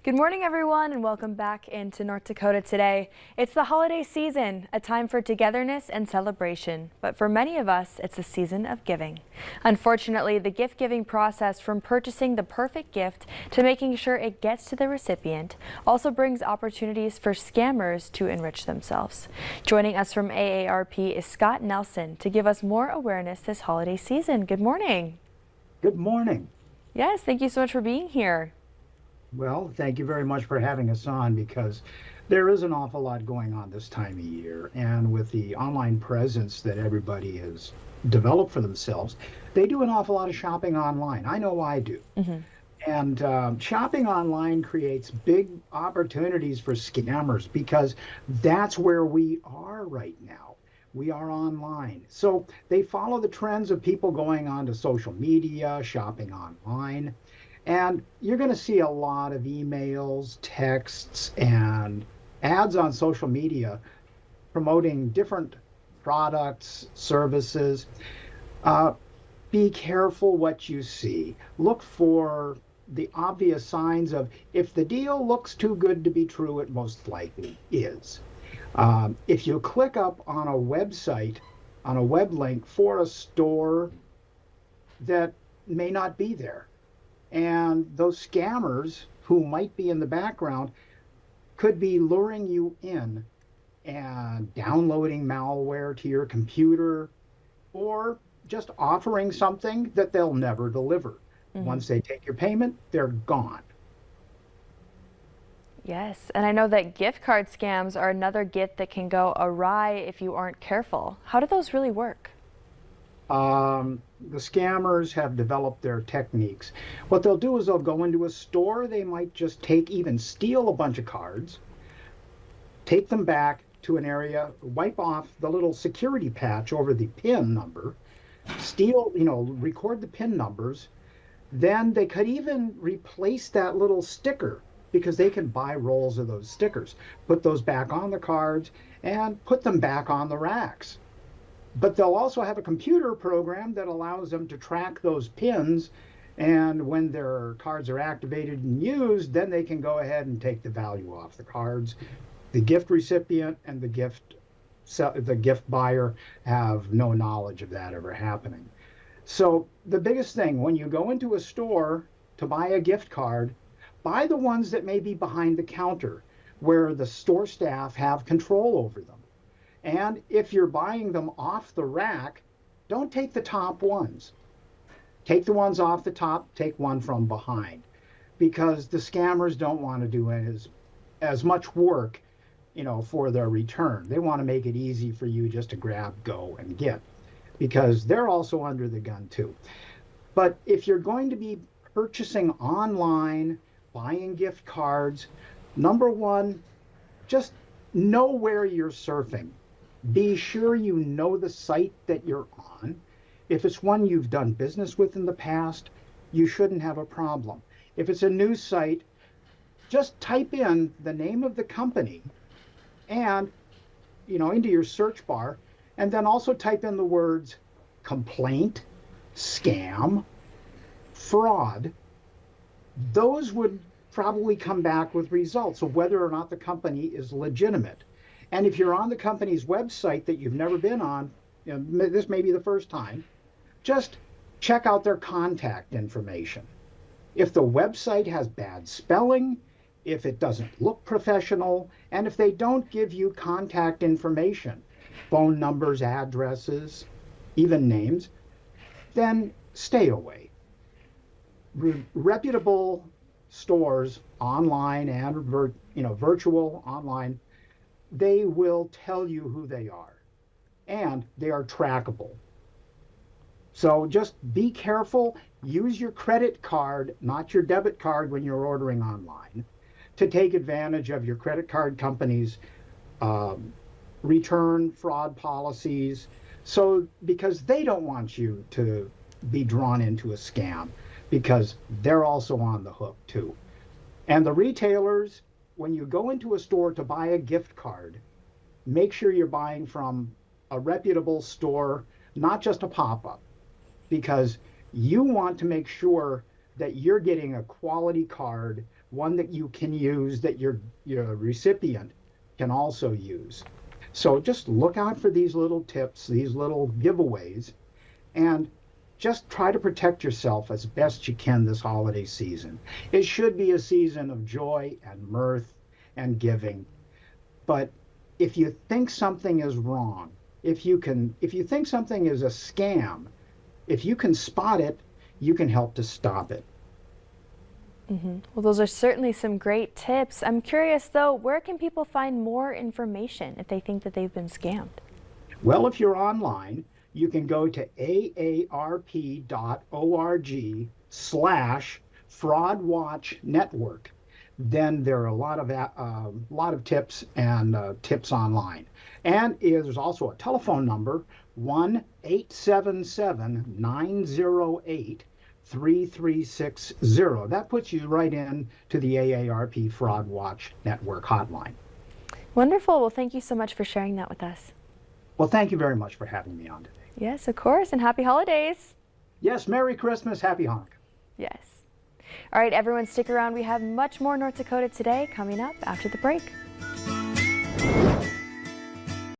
Good morning, everyone, and welcome back into North Dakota today. It's the holiday season, a time for togetherness and celebration. But for many of us, it's a season of giving. Unfortunately, the gift-giving process, from purchasing the perfect gift to making sure it gets to the recipient, also brings opportunities for scammers to enrich themselves. Joining us from AARP is Scott Nelson to give us more awareness this holiday season. Good morning. Good morning. Yes, thank you so much for being here. Well, thank you very much for having us on because there is an awful lot going on this time of year. And with the online presence that everybody has developed for themselves, they do an awful lot of shopping online. I know I do. And shopping online creates big opportunities for scammers because that's where we are right now. We are online. So they follow the trends of people going on to social media, shopping online. And you're going to see a lot of emails, texts, and ads on social media promoting different products, services. Uh, be careful what you see. Look for the obvious signs of if the deal looks too good to be true, it most likely is. If you click up on a website, on a web link for a store that may not be there, and those scammers who might be in the background could be luring you in and downloading malware to your computer or just offering something that they'll never deliver. Once they take your payment, they're gone. Yes, and I know that gift card scams are another gift that can go awry if you aren't careful. How do those really work? The scammers have developed their techniques. What they'll do is they'll go into a store, they might just even steal a bunch of cards, take them back to an area, wipe off the little security patch over the PIN number, steal, record the PIN numbers. Then they could even replace that little sticker because they can buy rolls of those stickers, put those back on the cards and put them back on the racks. But they'll also have a computer program that allows them to track those pins. And when their cards are activated and used, then they can go ahead and take the value off the cards. The gift recipient and the gift buyer have no knowledge of that ever happening. So the biggest thing when you go into a store to buy a gift card, buy the ones that may be behind the counter where the store staff have control over them. And if you're buying them off the rack, don't take the top ones. Take the ones off the top, take one from behind, because the scammers don't want to do as much work, for their return. They want to make it easy for you just to grab, go, and get, because they're also under the gun too. But if you're going to be purchasing online, buying gift cards, number one, just know where you're surfing. Be sure you know the site that you're on. If it's one you've done business with in the past, you shouldn't have a problem. If it's a new site, just type in the name of the company and, into your search bar, and then also type in the words complaint, scam, fraud. Those would probably come back with results of whether or not the company is legitimate. And if you're on the company's website that you've never been on, this may be the first time, just check out their contact information. If the website has bad spelling, if it doesn't look professional, and if they don't give you contact information, phone numbers, addresses, even names, then stay away. Reputable stores online and virtual online, they will tell you who they are, and they are trackable. So just be careful. Use your credit card, not your debit card, when you're ordering online, to take advantage of your credit card company's return fraud policies. So because they don't want you to be drawn into a scam, because they're also on the hook too. And the retailers, when you go into a store to buy a gift card, make sure you're buying from a reputable store, not just a pop-up, because you want to make sure that you're getting a quality card one that you can use that your recipient can also use. So just look out for these little tips, these little giveaways, and just try to protect yourself as best you can this holiday season. It should be a season of joy and mirth and giving. But if you think something is wrong, if you think something is a scam, if you can spot it, you can help to stop it. Well, those are certainly some great tips. I'm curious though, where can people find more information if they think that they've been scammed? Well, if you're online, you can go to aarp.org/fraudwatch network. Then there are a lot of tips and tips online. And there's also a telephone number, 1-877-908-3360. That puts you right in to the AARP Fraud Watch Network hotline. Wonderful. Well, thank you so much for sharing that with us. Well, thank you very much for having me on today. Yes, of course, and happy holidays. Yes, Merry Christmas, Happy Hanukkah. Yes. All right, everyone, stick around. We have much more North Dakota Today coming up after the break.